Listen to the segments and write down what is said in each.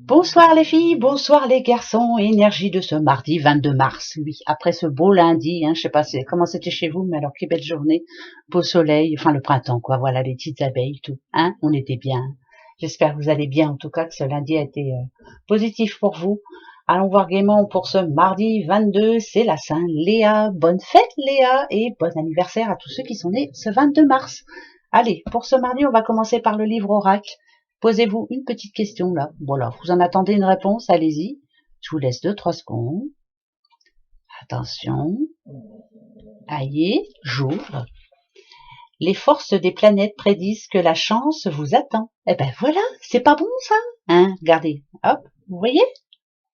Bonsoir les filles, bonsoir les garçons, énergie de ce mardi 22 mars, oui, après ce beau lundi, je sais pas comment c'était chez vous, mais alors quelle belle journée, beau soleil, enfin le printemps quoi, voilà les petites abeilles, tout, on était bien. J'espère que vous allez bien, en tout cas que ce lundi a été positif pour vous. Allons voir gaiement pour ce mardi 22, c'est la Saint Léa, bonne fête Léa et bon anniversaire à tous ceux qui sont nés ce 22 mars. Allez, pour ce mardi, on va commencer par le livre oracle. Posez-vous une petite question là. Voilà, vous en attendez une réponse, allez-y. Je vous laisse 2-3 secondes. Attention. Aïe, j'ouvre. Les forces des planètes prédisent que la chance vous attend. Eh ben voilà, c'est pas bon ça, regardez, hop, vous voyez?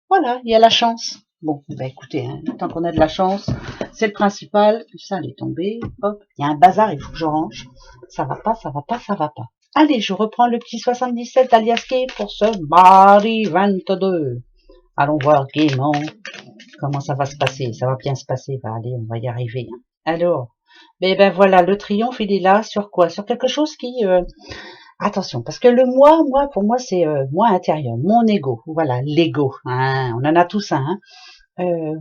Voilà, il y a la chance. Bon, ben écoutez, tant qu'on a de la chance, c'est le principal. Ça, elle est tombée. Hop, il y a un bazar, il faut que je range. Ça va pas, ça va pas, ça va pas. Allez, je reprends le petit 77 d'Alias Kay pour ce mardi 22. Allons voir gaiement comment ça va se passer. Ça va bien se passer. Bah, allez, on va y arriver. Alors, ben voilà, le triomphe, il est là. Sur quoi? Sur quelque chose qui... Attention, parce que le moi, pour moi, c'est moi intérieur, mon ego. Voilà, l'ego. On en a tous un.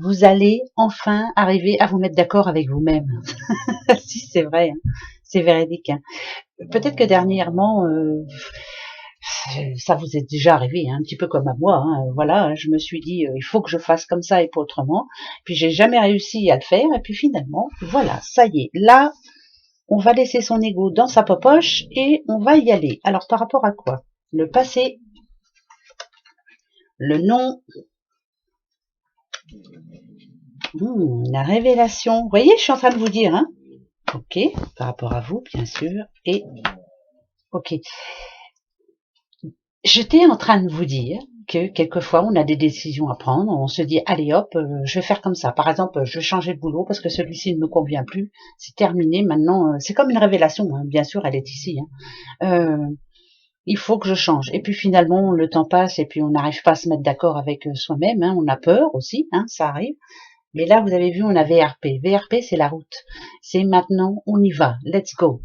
Vous allez enfin arriver à vous mettre d'accord avec vous-même. Si c'est vrai, c'est véridique. Peut-être que dernièrement, ça vous est déjà arrivé, un petit peu comme à moi. Voilà, je me suis dit, il faut que je fasse comme ça et pas autrement. Puis j'ai jamais réussi à le faire. Et puis finalement, voilà, ça y est. Là, on va laisser son ego dans sa popoche et on va y aller. Alors par rapport à quoi? Le passé, le nom, la révélation. Vous voyez, je suis en train de vous dire, ok, par rapport à vous, bien sûr, et ok. J'étais en train de vous dire que quelquefois on a des décisions à prendre, on se dit allez hop, je vais faire comme ça. Par exemple, je vais changer de boulot parce que celui-ci ne me convient plus, c'est terminé maintenant. C'est comme une révélation, bien sûr, elle est ici. Il faut que je change. Et puis finalement, le temps passe et puis on n'arrive pas à se mettre d'accord avec soi-même. On a peur aussi, ça arrive. Mais là, vous avez vu, on a VRP. VRP, c'est la route. C'est maintenant, on y va. Let's go.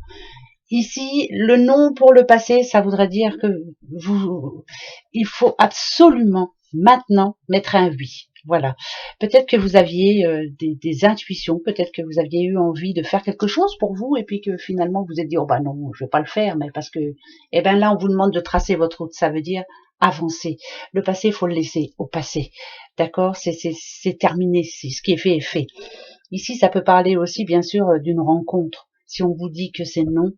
Ici, le non pour le passé, ça voudrait dire que il faut absolument maintenant mettre un oui. Voilà. Peut-être que vous aviez des intuitions, peut-être que vous aviez eu envie de faire quelque chose pour vous et puis que finalement vous vous êtes dit oh bah non, je vais pas le faire, mais parce que là on vous demande de tracer votre route, ça veut dire avancer. Le passé, il faut le laisser au passé. D'accord, c'est terminé, c'est ce qui est fait est fait. Ici, ça peut parler aussi bien sûr d'une rencontre. Si on vous dit que c'est non,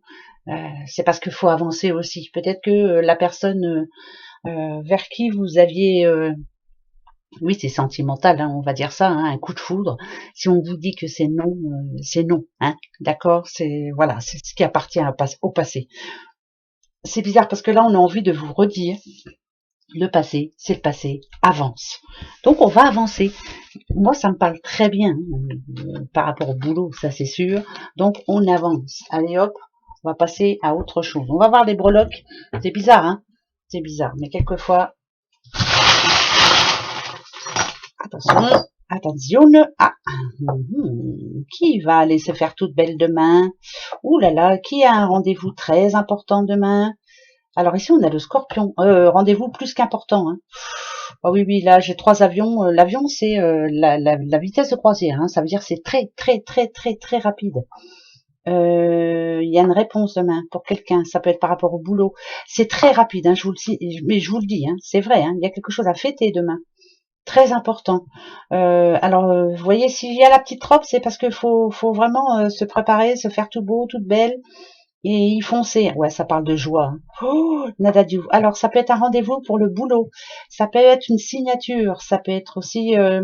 c'est parce qu'il faut avancer aussi. Peut-être que la personne vers qui vous aviez, oui, c'est sentimental, on va dire ça, un coup de foudre. Si on vous dit que c'est non, d'accord, c'est voilà, c'est ce qui appartient au passé. C'est bizarre parce que là, on a envie de vous redire, le passé, c'est le passé, avance. Donc, on va avancer. Moi, ça me parle très bien par rapport au boulot, ça c'est sûr. Donc, on avance. Allez hop, on va passer à autre chose. On va voir les breloques. C'est bizarre, c'est bizarre. Mais quelquefois, attention, qui va aller se faire toute belle demain? Ouh là là, qui a un rendez-vous très important demain? Alors ici, on a le scorpion. Rendez-vous plus qu'important. Oh oui, là, j'ai 3 avions. L'avion, c'est la vitesse de croisière. Ça veut dire que c'est très, très, très, très, très rapide. Il y a une réponse demain pour quelqu'un. Ça peut être par rapport au boulot. C'est très rapide, je vous le dis, mais je vous le dis, c'est vrai. Il y a quelque chose à fêter demain. Très important. Alors, vous voyez, s'il y a la petite robe, c'est parce qu'il faut vraiment se préparer, se faire tout beau, toute belle. Et y foncer. Ouais, ça parle de joie. Oh, nada du. Alors, ça peut être un rendez-vous pour le boulot. Ça peut être une signature. Ça peut être aussi là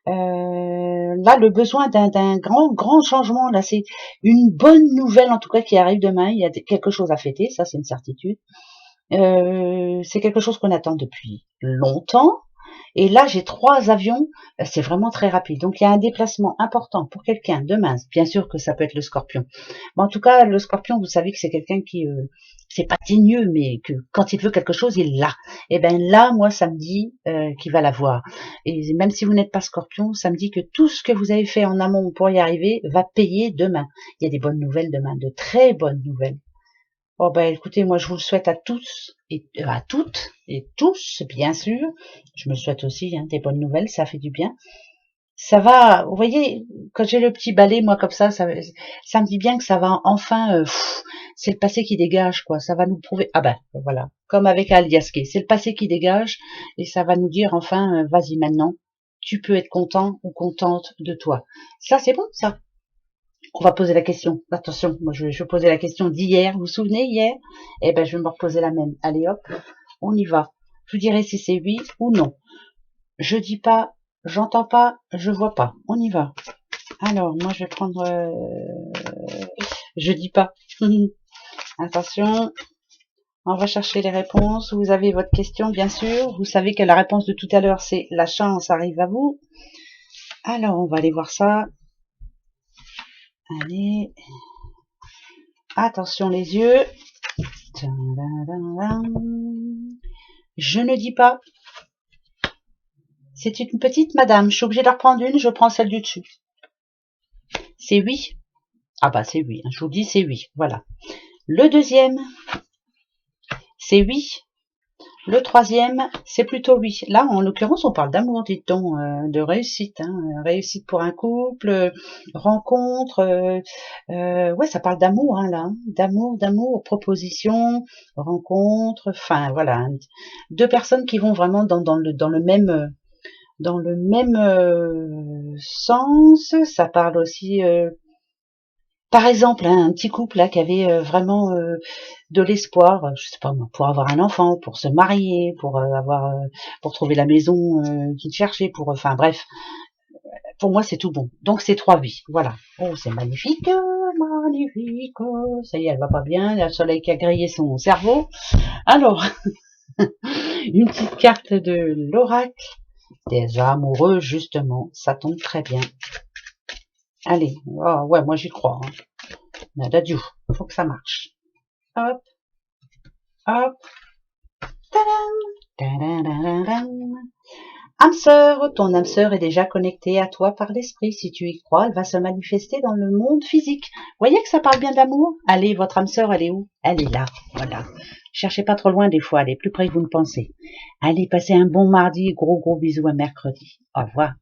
le besoin d'un grand changement. Là, c'est une bonne nouvelle en tout cas qui arrive demain. Il y a quelque chose à fêter. Ça, c'est une certitude. C'est quelque chose qu'on attend depuis longtemps. Et là, j'ai 3 avions, c'est vraiment très rapide. Donc, il y a un déplacement important pour quelqu'un demain. Bien sûr que ça peut être le scorpion. Mais en tout cas, le scorpion, vous savez que c'est quelqu'un qui, c'est pas digneux, mais que quand il veut quelque chose, il l'a. Et ben là, moi, ça me dit qu'il va l'avoir. Et même si vous n'êtes pas scorpion, ça me dit que tout ce que vous avez fait en amont pour y arriver va payer demain. Il y a des bonnes nouvelles demain, de très bonnes nouvelles. Oh ben écoutez, moi je vous le souhaite à tous et à toutes et tous, bien sûr. Je me souhaite aussi hein, des bonnes nouvelles, ça fait du bien. Ça va, vous voyez, quand j'ai le petit balai, moi comme ça me dit bien que ça va enfin, c'est le passé qui dégage, quoi. Ça va nous prouver, ah ben voilà, comme avec Aliaské, c'est le passé qui dégage et ça va nous dire enfin, vas-y maintenant, tu peux être content ou contente de toi. Ça c'est bon, ça. On va poser la question. Attention, moi je posais la question d'hier. Vous vous souvenez hier? Eh ben je vais me reposer la même. Allez hop, on y va. Je vous dirai si c'est oui ou non. Je dis pas, j'entends pas, je vois pas. On y va. Alors moi je vais prendre. Je dis pas. Attention, on va chercher les réponses. Vous avez votre question bien sûr. Vous savez que la réponse de tout à l'heure c'est la chance arrive à vous. Alors on va aller voir ça. Allez. Attention les yeux. Je ne dis pas. C'est une petite madame. Je suis obligée de reprendre une. Je prends celle du dessus. C'est oui. Ah bah c'est oui. Je vous dis c'est oui. Voilà. Le deuxième, c'est oui. Le troisième, c'est plutôt oui. Là, en l'occurrence, on parle d'amour, dit-on, de réussite. Hein, réussite pour un couple, rencontre. Ouais, ça parle d'amour, hein, là. Hein, d'amour, proposition, rencontre. Enfin, voilà. Hein, deux personnes qui vont vraiment dans le même sens. Ça parle aussi, par exemple, hein, un petit couple là qui avait vraiment de l'espoir, je sais pas moi, pour avoir un enfant, pour se marier, pour trouver la maison qu'ils cherchaient, enfin bref. Pour moi, c'est tout bon. Donc c'est 3 vies. Voilà. Oh, c'est magnifique, magnifique. Ça y est, elle va pas bien. Il y a le soleil qui a grillé son cerveau. Alors, une petite carte de l'oracle. Des amoureux, justement, ça tombe très bien. Allez, oh, ouais, moi j'y crois. Hein. Nada du, faut que ça marche. Hop, hop, tadam, âme sœur, ton âme sœur est déjà connectée à toi par l'esprit. Si tu y crois, elle va se manifester dans le monde physique. Voyez que ça parle bien d'amour? Allez, votre âme sœur, elle est où? Elle est là, voilà. Cherchez pas trop loin des fois, elle est plus près que vous ne pensez. Allez, passez un bon mardi, gros bisous à mercredi. Au revoir.